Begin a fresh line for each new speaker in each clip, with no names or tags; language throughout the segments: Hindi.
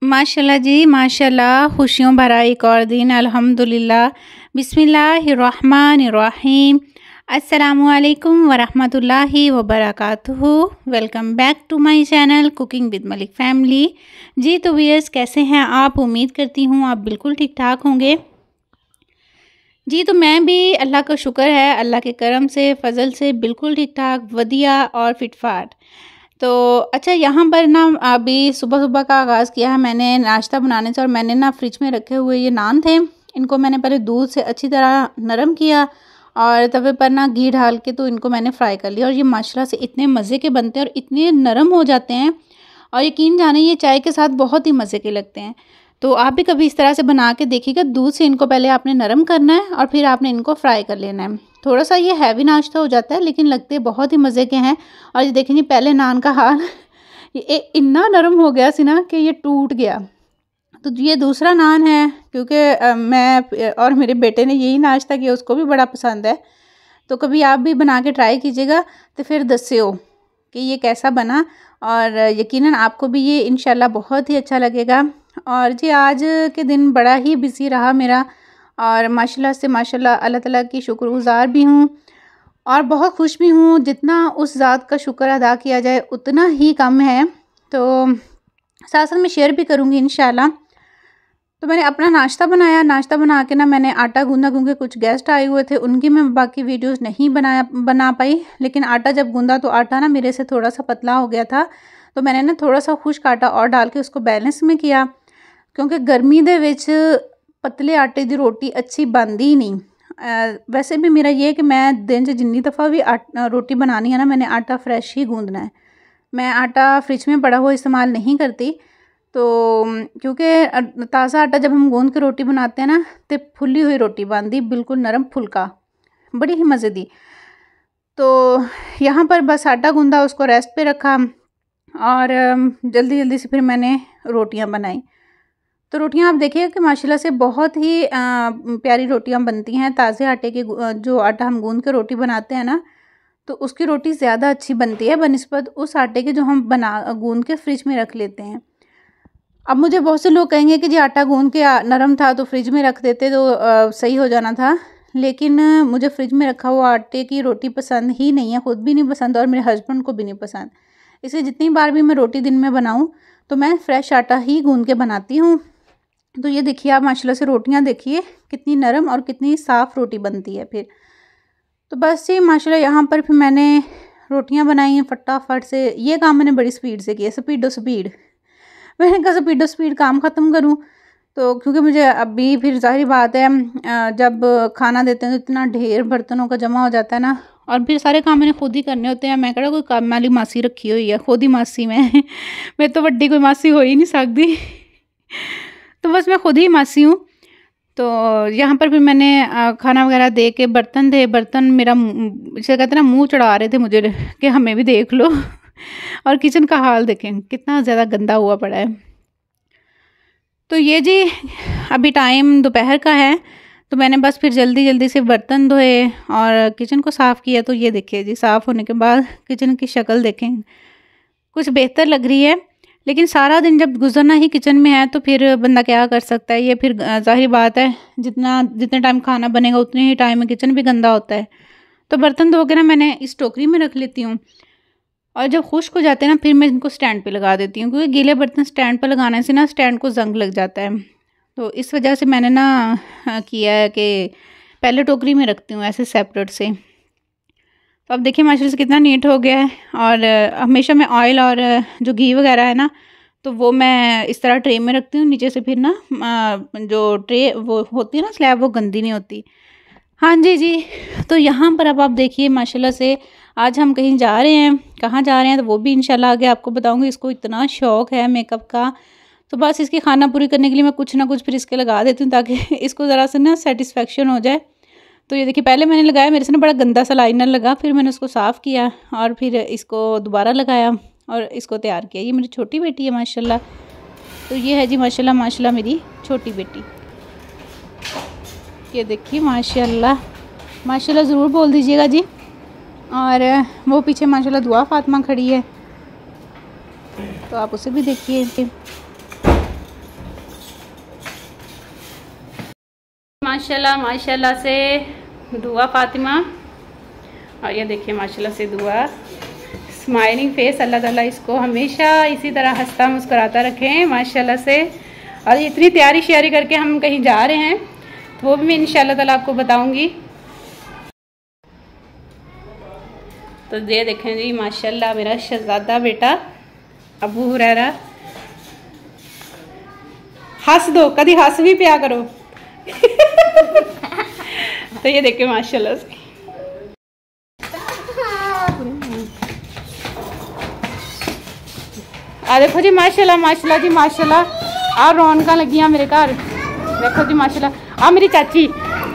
माशाल्लाह जी माशाल्लाह, खुशियों भरा एक और दिन। अल्हम्दुलिल्लाह, बिस्मिल्लाहिर्रहमानिर्रहीम, अस्सलामुअलैकुम वरहमतुल्लाहि वबरकातुहू। Welcome back to my channel cooking with Malik family. जी तो व्यूअर्स, कैसे हैं आप? उम्मीद करती हूँ आप बिल्कुल ठीक ठाक होंगे। जी तो मैं भी, अल्लाह का शुक्र है, अल्लाह के करम से, फ़ज़ल से बिल्कुल ठीक ठाक, वदिया और फिटफाट। तो अच्छा, यहाँ पर ना अभी सुबह-सुबह का आगाज़ किया है मैंने नाश्ता बनाने से। और मैंने ना फ्रिज में रखे हुए ये नान थे, इनको मैंने पहले दूध से अच्छी तरह नरम किया और तवे पर ना घी डाल के तो इनको मैंने फ्राई कर लिया। और ये माशाल्लाह से इतने मज़े के बनते हैं और इतने नरम हो जाते हैं, और यकीन जाने ये चाय के साथ बहुत ही मज़े के लगते हैं। तो आप भी कभी इस तरह से बना के देखिएगा। दूध से इनको पहले आपने नरम करना है और फिर आपने इनको फ्राई कर लेना है। थोड़ा सा ये हैवी नाश्ता हो जाता है, लेकिन लगते बहुत ही मज़े के हैं। और ये देखेंगे पहले नान का हाल ये इतना नरम हो गया सी ना कि ये टूट गया। तो ये दूसरा नान है, क्योंकि मैं और मेरे बेटे ने यही नाश्ता किया, उसको भी बड़ा पसंद है। तो कभी आप भी बना के ट्राई कीजिएगा तो फिर दस्सियो कि ये कैसा बना, और यकीनन आपको भी ये इंशाल्लाह बहुत ही अच्छा लगेगा। और जी आज के दिन बड़ा ही बिज़ी रहा मेरा, और माशाल्लाह से माशाल्लाह अल्लाह ताला की शुक्रगुज़ार भी हूँ और बहुत खुश भी हूँ। जितना उस ज़ात का शुक्र अदा किया जाए उतना ही कम है। तो साथ साथ मैं शेयर भी करूँगी इंशाल्लाह। तो मैंने अपना नाश्ता बनाया, नाश्ता बना के ना मैंने आटा गूँधा, क्योंकि कुछ गेस्ट आए हुए थे, उनकी मैं बाकी वीडियोस नहीं बना पाई। लेकिन आटा जब गूँधा तो आटा ना मेरे से थोड़ा सा पतला हो गया था, तो मैंने ना थोड़ा सा खुश्क आटा और डाल के उसको बैलेंस में किया, क्योंकि गर्मी दे विच पतले आटे की रोटी अच्छी बनती ही नहीं। वैसे भी मेरा ये है कि मैं दिन च जिन्नी दफ़ा भी रोटी बनानी है ना, मैंने आटा फ्रैश ही गूँधना है। मैं आटा फ्रिज में पड़ा हुआ इस्तेमाल नहीं करती। तो क्योंकि ताज़ा आटा जब हम गूँध के रोटी बनाते हैं ना, तो फुली हुई रोटी बनती, बिल्कुल नरम फुल्का, बड़ी ही मज़े दी। तो यहाँ पर बस आटा गूँधा, उसको रेस्ट पे रखा और जल्दी जल्दी से फिर मैंने रोटियाँ बनाई। तो रोटियाँ आप देखिए कि माशाल्लाह से बहुत ही प्यारी रोटियाँ बनती हैं। ताज़े आटे की जो आटा हम गूँध के रोटी बनाते हैं ना, तो उसकी रोटी ज़्यादा अच्छी बनती है बनिस्बत उस आटे के जो हम गूँध के फ्रिज में रख लेते हैं। अब मुझे बहुत से लोग कहेंगे कि जी आटा गूँध के नरम था तो फ्रिज में रख देते तो सही हो जाना था। लेकिन मुझे फ्रिज में रखा हुआ आटे की रोटी पसंद ही नहीं है, ख़ुद भी नहीं पसंद और मेरे हस्बैंड को भी नहीं पसंद। इसलिए जितनी बार भी मैं रोटी दिन में बनाऊँ तो मैं फ़्रेश आटा ही गूँध के बनाती हूँ। तो ये देखिए आप माशाल्लाह से रोटियाँ देखिए कितनी नरम और कितनी साफ़ रोटी बनती है फिर। तो बस ये माशाल्लाह यहाँ पर फिर मैंने रोटियाँ बनाई हैं फटाफट से। ये काम मैंने बड़ी स्पीड से किया, स्पीडो स्पीड। मैंने कहा स्पीडो स्पीड काम ख़त्म करूँ, तो क्योंकि मुझे अभी फिर ज़ाहिर बात है जब खाना देते हैं तो इतना ढेर बर्तनों का जमा हो जाता है ना, और फिर सारे काम मैंने खुद ही करने होते हैं। मैं कहा कोई काम वाली मासी रखी हुई है, खुद ही मासी मैं तो वड्डी कोई मासी हो ही नहीं सकती तो बस मैं खुद ही मासी हूँ। तो यहाँ पर फिर मैंने खाना वगैरह दे के, बर्तन मेरा जैसे कहते हैं ना मुँह चढ़ा रहे थे मुझे कि हमें भी देख लो और किचन का हाल देखें कितना ज़्यादा गंदा हुआ पड़ा है। तो ये जी अभी टाइम दोपहर का है, तो मैंने बस फिर जल्दी जल्दी से बर्तन धोए और किचन को साफ़ किया। तो ये देखिए जी, साफ़ होने के बाद किचन की शक्ल देखें, कुछ बेहतर लग रही है। लेकिन सारा दिन जब गुजरना ही किचन में है तो फिर बंदा क्या कर सकता है। ये फिर ज़ाहिर बात है जितने टाइम खाना बनेगा उतने ही टाइम में किचन भी गंदा होता है। तो बर्तन धो के ना मैंने इस टोकरी में रख लेती हूँ, और जब खुश्क हो जाते हैं ना फिर मैं इनको स्टैंड पे लगा देती हूँ, क्योंकि गीले बर्तन स्टैंड पर लगाने से ना स्टैंड को जंग लग जाता है। तो इस वजह से मैंने ना किया है कि पहले टोकरी में रखती हूँ ऐसे सेपरेट से। तो अब देखिए माशाल्लाह से कितना नीट हो गया है। और हमेशा मैं ऑयल और जो घी वगैरह है ना, तो वो मैं इस तरह ट्रे में रखती हूँ नीचे से, फिर ना जो ट्रे वो होती है ना स्लैब, वो गंदी नहीं होती। हाँ जी। तो यहाँ पर अब आप देखिए माशाल्लाह से आज हम कहीं जा रहे हैं, कहाँ जा रहे हैं तो वो भी इंशाल्लाह आगे आपको बताऊँगी। इसको इतना शौक़ है मेकअप का, तो बस इसकी खाना पूरी करने के लिए मैं कुछ ना कुछ फिर इसके लगा देती हूँ, ताकि इसको ज़रा से ना सेटिस्फेक्शन हो जाए। तो ये देखिए पहले मैंने लगाया, मेरे से ना बड़ा गंदा सा लाइनर लगा, फिर मैंने उसको साफ़ किया और फिर इसको दोबारा लगाया और इसको तैयार किया। ये मेरी छोटी बेटी है माशाल्लाह। तो ये है जी माशाल्लाह मेरी छोटी बेटी। ये देखिए माशाल्लाह ज़रूर बोल दीजिएगा जी। और वो पीछे माशाल्लाह दुआ फातिमा खड़ी है, तो आप उसे भी देखिए। माशाल्लाह माशाल्लाह से दुआ फातिमा, और ये देखिए माशाल्लाह से दुआ, स्माइलिंग फेस। अल्लाह ताला इसको हमेशा इसी तरह हंसता मुस्कुराता रखें माशाल्लाह से। और इतनी तैयारी श्यारी करके हम कहीं जा रहे हैं तो वो भी मैं इंशाल्लाह ताला आपको बताऊंगी। तो ये देखें जी माशाल्लाह मेरा शहजादा बेटा अबू हुरैरा, हंस दो, कभी हंस भी पिया करो। तो ये देखे माशाल्लाह से आ देखो जी माशाल्लाह माशाल्लाह जी माशाल्लाह। और रौनक लगियां मेरे घर, देखो जी माशाल्लाह। आ मेरी चाची,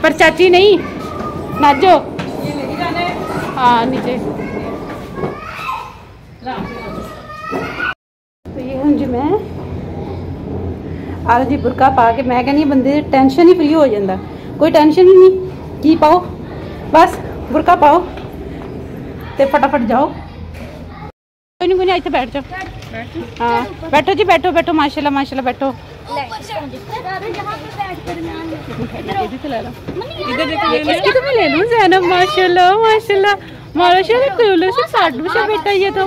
पर चाची नहीं नाजो, हाँ नीचे। तो ये हूँ जी मैं आज जी बुरका पा के, मैं कहनी बंदे टेंशन ही फ्री हो जाता, कोई टेंशन ही नहीं। की पाओ बस बुरका पाओ ते फटाफट जाओ। कोई नहीं इतने बैठ जाओ, हाँ बैठो जी बैठो बैठो माशाल्लाह माशाल्लाह बैठो। इसकी तो मैं ले लूँ ज़ैनब माशाल्लाह माशाल्लाह माशाल्लाह साडू से बेटा ये तो।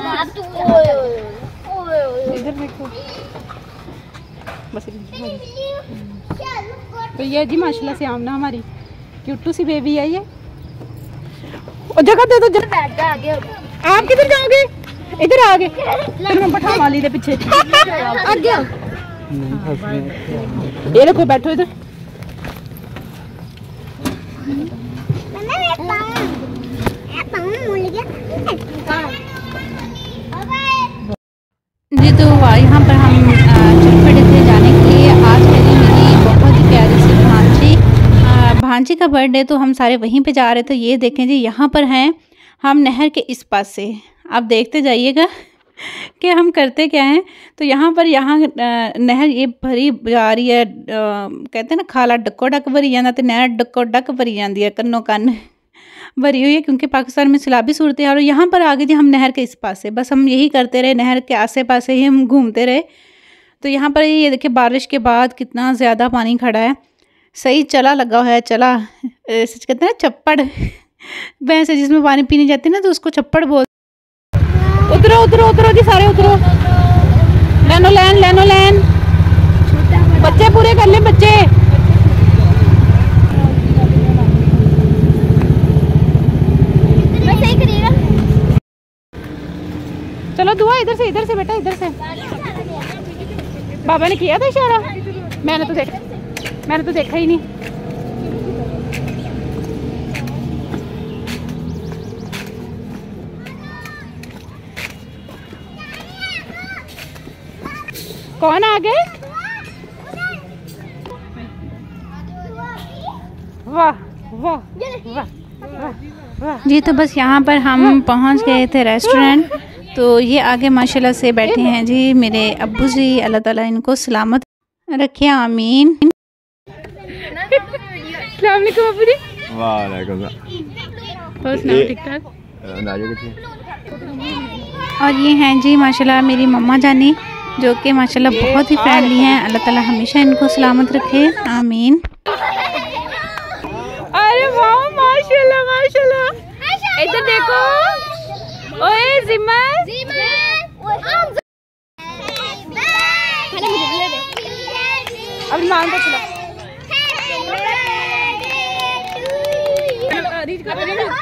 इधर देखो बस। तो ये जी माशाल्लाह से आमना हमारी क्यूटू सी बेबी है ये। जगह दे दो, आप किधर जाओगे? इधर आ गए, मैं बैठा माली दे पीछे आ गया। ये देखो बैठो इधर। जी तो यहाँ पर हम चल पड़े थे जाने के लिए। आज है जी मेरी बहुत ही प्यारी सी भांजी का बर्थडे, तो हम सारे वहीं पे जा रहे थे। ये देखें जी यहाँ पर हैं हम नहर के इस पास से, आप देखते जाइएगा कि हम करते क्या हैं। तो यहाँ पर नहर ये भरी जा रही है, कहते हैं ना खाला डक्को डक भरी जाता, तो नहर डक्को डक भरी जाती है, कन्नो कन्न भरी हुई है, क्योंकि पाकिस्तान में सैलाबी सूरत है। और यहाँ पर आ गए जी हम नहर के इस पास से, बस हम यही करते रहे, नहर के आसे पासे ही हम घूमते रहे। तो यहाँ पर ये देखिए बारिश के बाद कितना ज़्यादा पानी खड़ा है, सही चला लगा है, चला सच कहते हैं ना चप्पड़, भैंस जिसमें पानी पीने जाती है ना तो उसको चप्पड़ बोल। उतरो उतरो उतरो जी सारे उतरो, लेनो लैन बच्चे पूरे कर ले बच्चे। चलो दुआ इधर से बेटा, इधर से। बाबा ने किया था इशारा, मैंने तो देखा ही नहीं। कौन आ गए? वाह वाह वाह वाह जी। तो बस यहाँ पर हम पहुँच गए थे रेस्टोरेंट। तो ये आगे माशाल्लाह से बैठे हैं जी मेरे अब्बू जी, अल्लाह ताला इनको सलामत रखे, आमीन। अस्सलाम वालेकुम अब्बू जी।
वालेकुम
सलाम, ठीक ठाक। और ये हैं जी माशाल्लाह मेरी मम्मा जानी, जो कि माशाल्लाह बहुत ही फ्रेंडली हैं, अल्लाह ताला हमेशा इनको सलामत रखे, आमीन। अरे वाह माशाल्लाह माशाल्लाह, इधर देखो, ओए जिम्मा अब मान तो चला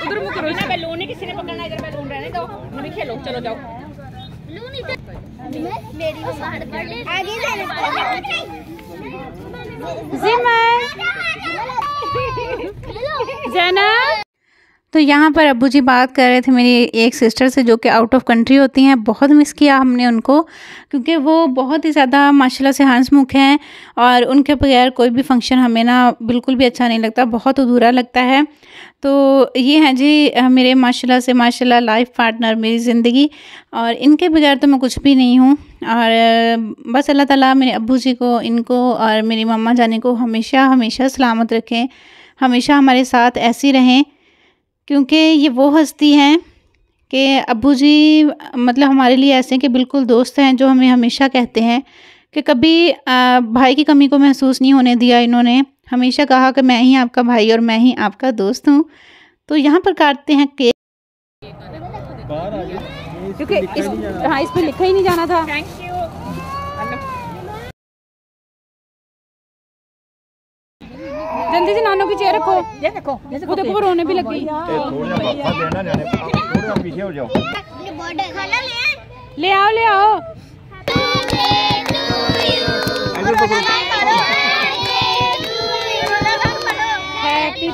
उधर मुंह करो, बैलून किसी ने पकड़ना, इधर बैलून रहने दो, नहीं खेलो, चलो जाओ। मेरी तो यहाँ पर अब्बू जी बात कर रहे थे मेरी एक सिस्टर से, जो कि आउट ऑफ कंट्री होती हैं। बहुत मिस किया हमने उनको, क्योंकि वो बहुत ही ज़्यादा माशाल्लाह से हंसमुख हैं, और उनके बगैर कोई भी फंक्शन हमें ना बिल्कुल भी अच्छा नहीं लगता, बहुत अधूरा लगता है। तो ये हैं जी मेरे माशाल्लाह से माशाल्लाह लाइफ पार्टनर, मेरी ज़िंदगी, और इनके बगैर तो मैं कुछ भी नहीं हूँ। और बस अल्लाह ताला मेरे अब्बू जी को, इनको और मेरी मम्मा जाने को हमेशा हमेशा सलामत रखें, हमेशा हमारे साथ ऐसी रहें, क्योंकि ये वो हस्ती हैं कि अब्बू जी मतलब हमारे लिए ऐसे हैं कि बिल्कुल दोस्त हैं, जो हमें हमेशा कहते हैं कि कभी भाई की कमी को महसूस नहीं होने दिया इन्होंने, हमेशा कहा कि मैं ही आपका भाई और मैं ही आपका दोस्त हूँ। तो यहाँ पर काटते हैं केक,
क्योंकि इस पे लिखा ही नहीं जाना था। जल्दी से नानों की चेयर रखो। वो देखो वो रोने भी लगी। ले आओ ले आओ। हैप्पी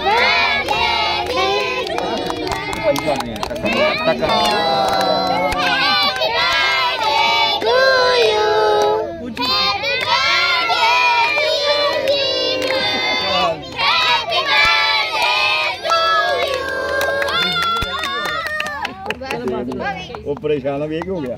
वो परेशान अब एक हो गया।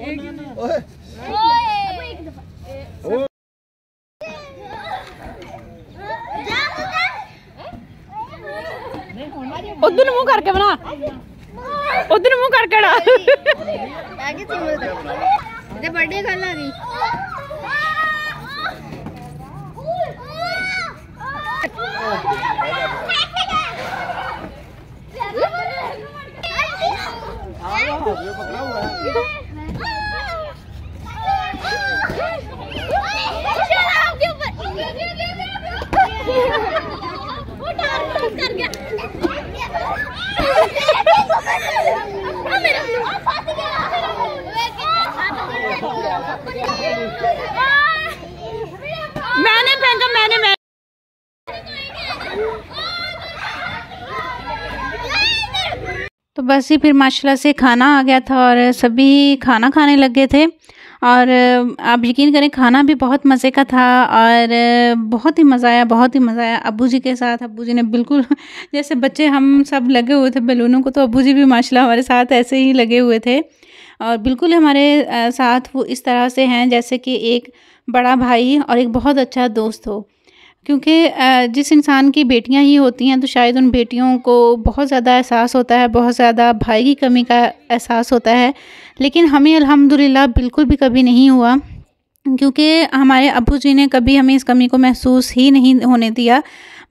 उधर मुंह करके बना, उधर मुंह करके ना।
बर्थडे करना नहीं।
मैंने फेंका, मैंने
तो बस ही फिर माशाल्लाह से खाना आ गया था और सभी खाना खाने लगे थे। और आप यकीन करें खाना भी बहुत मज़े का था और बहुत ही मज़ा आया, बहुत ही मज़ा आया अब्बू जी के साथ। अब्बू जी ने बिल्कुल जैसे बच्चे हम सब लगे हुए थे बैलूनों को, तो अब्बू जी भी माशाल्लाह हमारे साथ ऐसे ही लगे हुए थे और बिल्कुल हमारे साथ वो इस तरह से हैं जैसे कि एक बड़ा भाई और एक बहुत अच्छा दोस्त हो। क्योंकि जिस इंसान की बेटियां ही होती हैं तो शायद उन बेटियों को बहुत ज़्यादा एहसास होता है, बहुत ज़्यादा भाई की कमी का एहसास होता है, लेकिन हमें अल्हम्दुलिल्लाह बिल्कुल भी कभी नहीं हुआ, क्योंकि हमारे अब्बू जी ने कभी हमें इस कमी को महसूस ही नहीं होने दिया।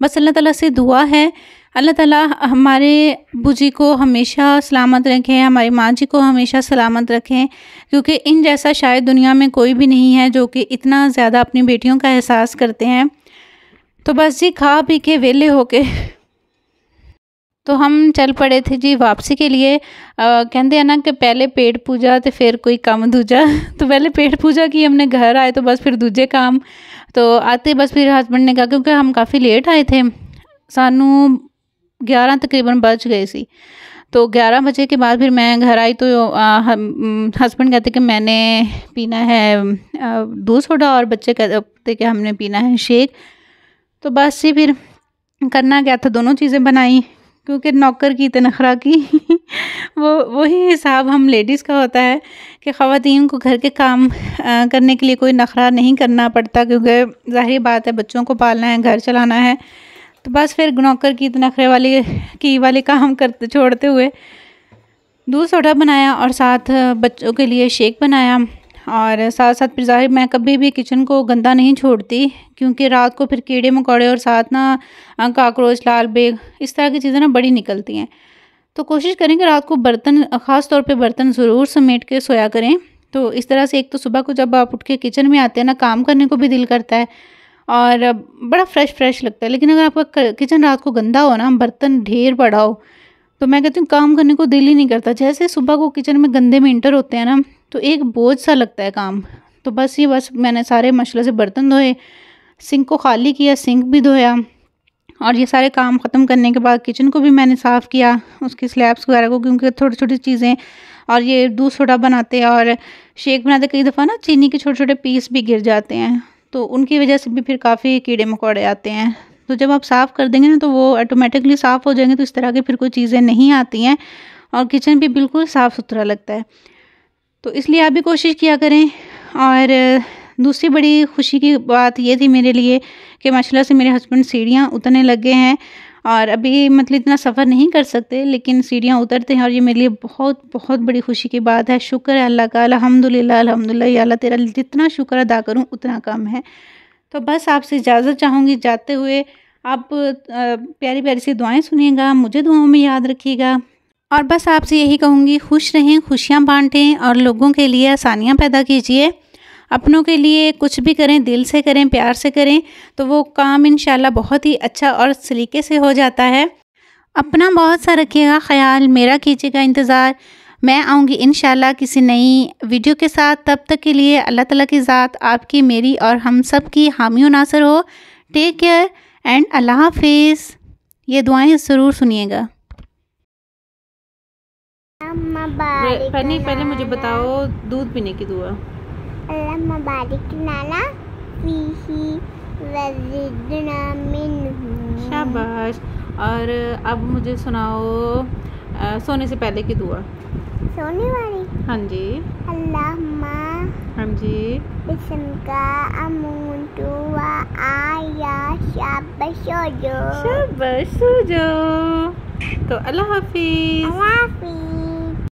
बस अल्लाह ताला से दुआ है, अल्लाह ताला हमारे अब्बू जी को हमेशा सलामत रखें, हमारी माँ जी को हमेशा सलामत रखें, क्योंकि इन जैसा शायद दुनिया में कोई भी नहीं है जो कि इतना ज़्यादा अपनी बेटियों का एहसास करते हैं। तो बस जी खा पी के वेले होके तो हम चल पड़े थे जी वापसी के लिए। कहते हैं ना कि पहले पेट पूजा तो फिर कोई काम दूजा। तो पहले पेट पूजा की, हमने घर आए तो बस फिर दूजे काम। तो आते बस फिर हस्बैंड ने कहा, क्योंकि हम काफ़ी लेट आए थे, सानू 11 तकरीबन बज गए सी। तो 11 बजे के बाद फिर मैं घर आई तो हस्बैंड कहते कि मैंने पीना है दूध सोडा और बच्चे कहते कि हमने पीना है शेक। तो बस ही फिर करना क्या था, दोनों चीज़ें बनाई, क्योंकि नौकर की तनख्वाह की वही हिसाब हम लेडीज़ का होता है कि ख़वातीन को घर के काम करने के लिए कोई नखरा नहीं करना पड़ता, क्योंकि ज़ाहिर बात है बच्चों को पालना है, घर चलाना है। तो बस फिर नौकर की नखरे वाले काम करते छोड़ते हुए दूध सोडा बनाया और साथ बच्चों के लिए शेक बनाया। और साथ साथ फिर ज़ाहिर मैं कभी भी किचन को गंदा नहीं छोड़ती, क्योंकि रात को फिर कीड़े मकोड़े और साथ ना काकरोच, लाल बेग, इस तरह की चीज़ें ना बड़ी निकलती हैं। तो कोशिश करें कि रात को बर्तन, ख़ास तौर पे बर्तन ज़रूर समेट के सोया करें। तो इस तरह से एक तो सुबह को जब आप उठ के किचन में आते हैं ना, काम करने को भी दिल करता है और बड़ा फ्रेश लगता है। लेकिन अगर आपका किचन रात को गंदा हो ना, बर्तन ढेर पड़ा हो, तो मैं कहती हूँ काम करने को दिल ही नहीं करता। जैसे सुबह को किचन में गंदे में इंटर होते हैं ना, तो एक बोझ सा लगता है काम। तो बस मैंने सारे माशाल्लाह से बर्तन धोए, सिंक को खाली किया, सिंक भी धोया और ये सारे काम ख़त्म करने के बाद किचन को भी मैंने साफ़ किया, उसकी स्लैब्स वगैरह को, क्योंकि छोटी छोटी चीज़ें और ये दूध सोडा बनाते हैं और शेक बनाते, कई दफ़ा ना चीनी के छोटे छोटे पीस भी गिर जाते हैं, तो उनकी वजह से भी फिर काफ़ी कीड़े मकोड़े आते हैं। तो जब आप साफ़ कर देंगे ना तो वो ऑटोमेटिकली साफ़ हो जाएंगे, तो इस तरह की फिर कोई चीज़ें नहीं आती हैं और किचन भी बिल्कुल साफ़ सुथरा लगता है। तो इसलिए आप भी कोशिश किया करें। और दूसरी बड़ी खुशी की बात ये थी मेरे लिए कि माशाल्लाह से मेरे हस्बैंड सीढ़ियाँ उतरने लगे हैं और अभी मतलब इतना सफ़र नहीं कर सकते, लेकिन सीढ़ियाँ उतरते हैं और ये मेरे लिए बहुत बहुत बड़ी खुशी की बात है। शुक्र है अल्लाह का, अल्हम्दुलिल्लाह अल्हम्दुलिल्लाह, या अल्लाह तेरा जितना शुक्र अदा करूँ उतना कम है। तो बस आपसे इजाज़त चाहूँगी जाते हुए। आप प्यारी प्यारी सी दुआएं सुनिएगा, मुझे दुआओं में याद रखिएगा। और बस आपसे यही कहूँगी, खुश रहें, खुशियाँ बांटें और लोगों के लिए आसानियाँ पैदा कीजिए। अपनों के लिए कुछ भी करें, दिल से करें, प्यार से करें, तो वो काम इंशाल्लाह बहुत ही अच्छा और सलीके से हो जाता है। अपना बहुत सा रखिएगा ख्याल, मेरा कीजिएगा इंतज़ार। मैं आऊँगी इंशाल्लाह किसी नई वीडियो के साथ। तब तक के लिए अल्लाह ताला की ज़ात आपकी, मेरी और हम सब की हामी व नासर हो। टेक केयर एंड अल्लाह हाफिज़। ये दुआएं ज़रूर सुनिएगा। पहले मुझे बताओ दूध पीने की दुआ।
अल्लाह बारिक लना फीही वज़िदना मिन्हु।
शाबाश। और अब मुझे सुनाओ सोने से पहले की दुआ।
सोने वाली?
हाँ जी।
अल्लाहुम्मा,
हाँ जी,
बिस्मिका अमूतु व आया। शाबाश सो जाओ।
शाबाश सो जाओ। तो अल्लाह हाफिज़।
अल्लाह हाफिज़।